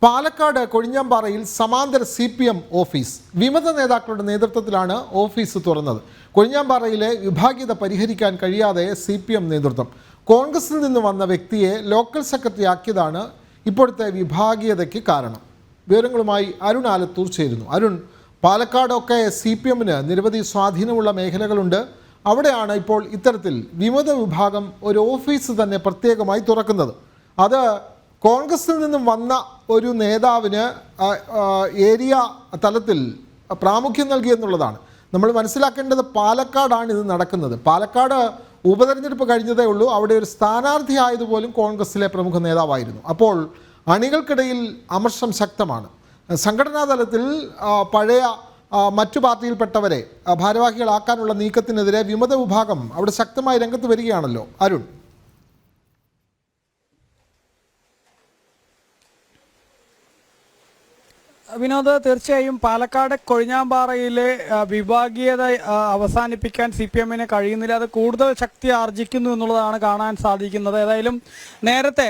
പാലക്കാട് കൊഴിഞ്ഞാമ്പാറയിൽ സമാന്തര CPM office വിമത നേതാക്കളുടെ നേതൃത്വത്തിലാണ് ഓഫീസ് തുറന്നത്. കൊഴിഞ്ഞാമ്പാറയിലെ വിഭാഗീയത പരിഹരിക്കാൻ കഴിയാതെ CPM നേതൃത്വം കോൺഗ്രസിൽ നിന്ന് വന്ന വ്യക്തിയെ ലോക്കൽ സെക്രട്ടറി ആക്കിയതാണ് ഇപ്പോഴത്തെ വിഭാഗീയതയ്ക്ക് കാരണം. വിവരങ്ങളുമായി അരുൺ ആലത്തൂർ ചേരുന്നു. അരുൺ, പാലക്കാടൊക്കെ CPMന് നിരവധി സ്വാധീനമുള്ള മേഖലകളുണ്ട്. അവിടെയാണ് ഇപ്പോൾ ഇത്തരത്തിൽ വിമത വിഭാഗം ഒരു ഓഫീസ് തന്നെ പ്രത്യേകമായി തുറക്കുന്നത്. അത് കോൺഗ്രസിൽ നിന്നും വന്ന ഒരു നേതാവിന് ഏരിയ തലത്തിൽ പ്രാമുഖ്യം നൽകിയെന്നുള്ളതാണ്. നമ്മൾ മനസ്സിലാക്കേണ്ടത് പാലക്കാടാണ് ഇത് നടക്കുന്നത്. പാലക്കാട് ഉപതെരഞ്ഞെടുപ്പ് കഴിഞ്ഞതേ ഉള്ളൂ. അവിടെ ഒരു സ്ഥാനാർത്ഥി ആയതുപോലും കോൺഗ്രസിലെ പ്രമുഖ നേതാവായിരുന്നു. അപ്പോൾ അണികൾക്കിടയിൽ അമർഷം ശക്തമാണ്. സംഘടനാ തലത്തിൽ പഴയ മറ്റു പാർട്ടിയിൽപ്പെട്ടവരെ ഭാരവാഹികളാക്കാനുള്ള നീക്കത്തിനെതിരെ വിമത വിഭാഗം അവിടെ ശക്തമായി രംഗത്ത് വരികയാണല്ലോ അരുൺ. വിനോദ്, തീർച്ചയായും പാലക്കാട് കൊഴിഞ്ഞാമ്പാറയിലെ വിഭാഗീയത അവസാനിപ്പിക്കാൻ CPMന് കഴിയുന്നില്ല. അത് കൂടുതൽ ശക്തി ആർജിക്കുന്നു എന്നുള്ളതാണ് കാണാൻ സാധിക്കുന്നത്. ഏതായാലും നേരത്തെ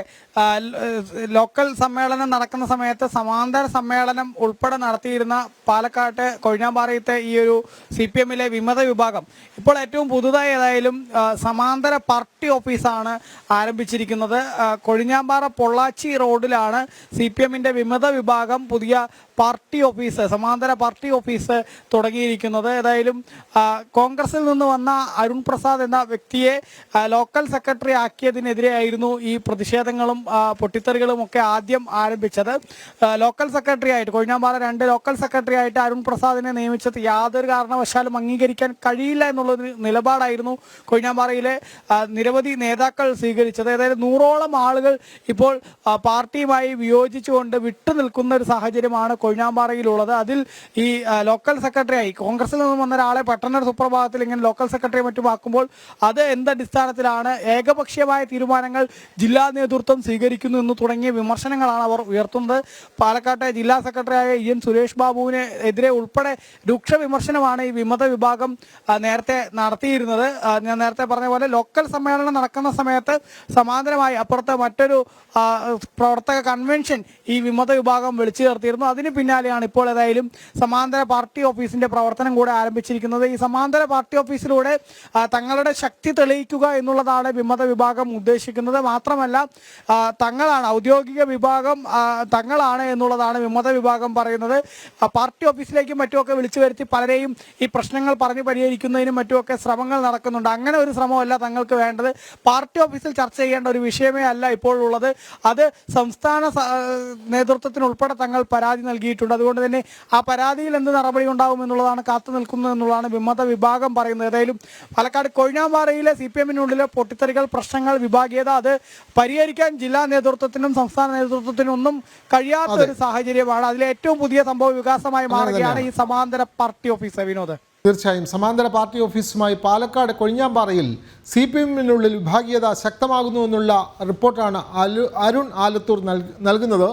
ലോക്കൽ സമ്മേളനം നടക്കുന്ന സമയത്ത് സമാന്തര സമ്മേളനം ഉൾപ്പെടെ നടത്തിയിരുന്ന പാലക്കാട്ട് കൊഴിഞ്ഞാമ്പാറയത്തെ ഈ ഒരു CPMലെ വിമത വിഭാഗം ഇപ്പോൾ ഏറ്റവും പുതുതായി ഏതായാലും സമാന്തര പാർട്ടി ഓഫീസാണ് ആരംഭിച്ചിരിക്കുന്നത്. കൊഴിഞ്ഞാമ്പാറ പൊള്ളാച്ചി റോഡിലാണ് CPMന്റെ വിമത വിഭാഗം പുതിയ പാർട്ടി ഓഫീസ്, സമാന്തര പാർട്ടി ഓഫീസ് തുടങ്ങിയിരിക്കുന്നത്. ഏതായാലും കോൺഗ്രസിൽ നിന്ന് വന്ന അരുൺ പ്രസാദ് എന്ന വ്യക്തിയെ ലോക്കൽ സെക്രട്ടറി ആക്കിയതിനെതിരെയായിരുന്നു ഈ പ്രതിഷേധങ്ങളും പൊട്ടിത്തെറികളും ഒക്കെ ആദ്യം ആരംഭിച്ചത്. ലോക്കൽ സെക്രട്ടറി ആയിട്ട് കൊഴിഞ്ഞാമ്പാറ 2 ലോക്കൽ സെക്രട്ടറി ആയിട്ട് അരുൺ പ്രസാദിനെ നിയമിച്ചത് യാതൊരു കാരണവശാലും അംഗീകരിക്കാൻ കഴിയില്ല എന്നുള്ളൊരു നിലപാടായിരുന്നു കൊഴിഞ്ഞാമ്പാറയിലെ നിരവധി നേതാക്കൾ സ്വീകരിച്ചത്. ഏതായാലും 100ഓളം ആളുകൾ ഇപ്പോൾ പാർട്ടിയുമായി വിയോജിച്ചുകൊണ്ട് വിട്ടുനിൽക്കുന്ന ഒരു സാഹചര്യമാണ് കൊഴിഞ്ഞാമ്പാറയിലുള്ളത്. അതിൽ ഈ ലോക്കൽ സെക്രട്ടറിയായി കോൺഗ്രസിൽ നിന്നും വന്ന ഒരാളെ പെട്ടെന്ന് സുപ്രഭാതത്തിൽ ഇങ്ങനെ ലോക്കൽ സെക്രട്ടറി മറ്റുമാക്കുമ്പോൾ അത് എന്തടിസ്ഥാനത്തിലാണ് ഏകപക്ഷീയമായ തീരുമാനങ്ങൾ ജില്ലാ നേതൃത്വം സ്വീകരിക്കുന്നു എന്ന് തുടങ്ങിയ വിമർശനങ്ങളാണ് അവർ ഉയർത്തുന്നത്. പാലക്കാട്ടെ ജില്ലാ സെക്രട്ടറിയായ EN സുരേഷ് ബാബുവിന് എതിരെ ഉൾപ്പെടെ രൂക്ഷ വിമർശനമാണ് ഈ വിമത വിഭാഗം നേരത്തെ നടത്തിയിരുന്നത്. ഞാൻ നേരത്തെ പറഞ്ഞ പോലെ ലോക്കൽ സമ്മേളനം നടക്കുന്ന സമയത്ത് സമാന്തരമായി അപ്പുറത്ത് മറ്റൊരു പ്രവർത്തക കൺവെൻഷൻ ഈ വിമത വിഭാഗം വിളിച്ചു ചേർത്തിരുന്നു. അതിന് പിന്നാലെയാണ് ഇപ്പോൾ ഏതായാലും സമാന്തര പാർട്ടി ഓഫീസിന്റെ പ്രവർത്തനം കൂടെ ആരംഭിച്ചിരിക്കുന്നത്. ഈ സമാന്തര പാർട്ടി ഓഫീസിലൂടെ തങ്ങളുടെ ശക്തി തെളിയിക്കുക എന്നുള്ളതാണ് വിമത വിഭാഗം ഉദ്ദേശിക്കുന്നത്. മാത്രമല്ല തങ്ങളാണ് ഔദ്യോഗിക വിഭാഗം, തങ്ങളാണ് എന്നുള്ളതാണ് വിമത വിഭാഗം പറയുന്നത്. പാർട്ടി ഓഫീസിലേക്കും മറ്റുമൊക്കെ വിളിച്ചു വരുത്തി പലരെയും ഈ പ്രശ്നങ്ങൾ പറഞ്ഞു പരിഹരിക്കുന്നതിനും മറ്റുമൊക്കെ ശ്രമങ്ങൾ നടക്കുന്നുണ്ട്. അങ്ങനെ ഒരു ശ്രമമല്ല തങ്ങൾക്ക് വേണ്ടത്. പാർട്ടി ഓഫീസിൽ ചർച്ച ചെയ്യേണ്ട ഒരു വിഷയമേ അല്ല ഇപ്പോഴുള്ളത്. അത് സംസ്ഥാന നേതൃത്വത്തിനുൾപ്പെടെ തങ്ങൾ പരാതി നൽകിയിട്ടുണ്ട്. അതുകൊണ്ട് തന്നെ ആ പരാതിയിൽ എന്ത് നടപടി ഉണ്ടാകും എന്നുള്ളതാണ് കാത്തു നിൽക്കുന്നത് എന്നുള്ളതാണ് വിമത വിഭാഗം പറയുന്നത്. ഏതായാലും പാലക്കാട് കൊഴിഞ്ഞാമ്പാറയിലെ CPMനുള്ളിലെ പൊട്ടിത്തെറികൾ, പ്രശ്നങ്ങൾ, വിഭാഗീയത അത് പരിഹരിക്കാൻ ജില്ലാ നേതൃത്വത്തിനും സംസ്ഥാന നേതൃത്വത്തിനും ഒന്നും കഴിയാത്ത ഒരു സാഹചര്യമാണ്. അതിലെ ഏറ്റവും പുതിയ സംഭവ വികാസമായി മാറുകയാണ് ഈ സമാന്തര പാർട്ടി ഓഫീസ്. വിനോദ്, തീർച്ചയായും സമാന്തര പാർട്ടി ഓഫീസുമായി പാലക്കാട് കൊഴിഞ്ഞാമ്പാറയിൽ CPMനുള്ളിൽ വിഭാഗീയത ശക്തമാകുന്നു എന്നുള്ള റിപ്പോർട്ടാണ് അരുൺ ആലത്തൂർ നൽകുന്നത്.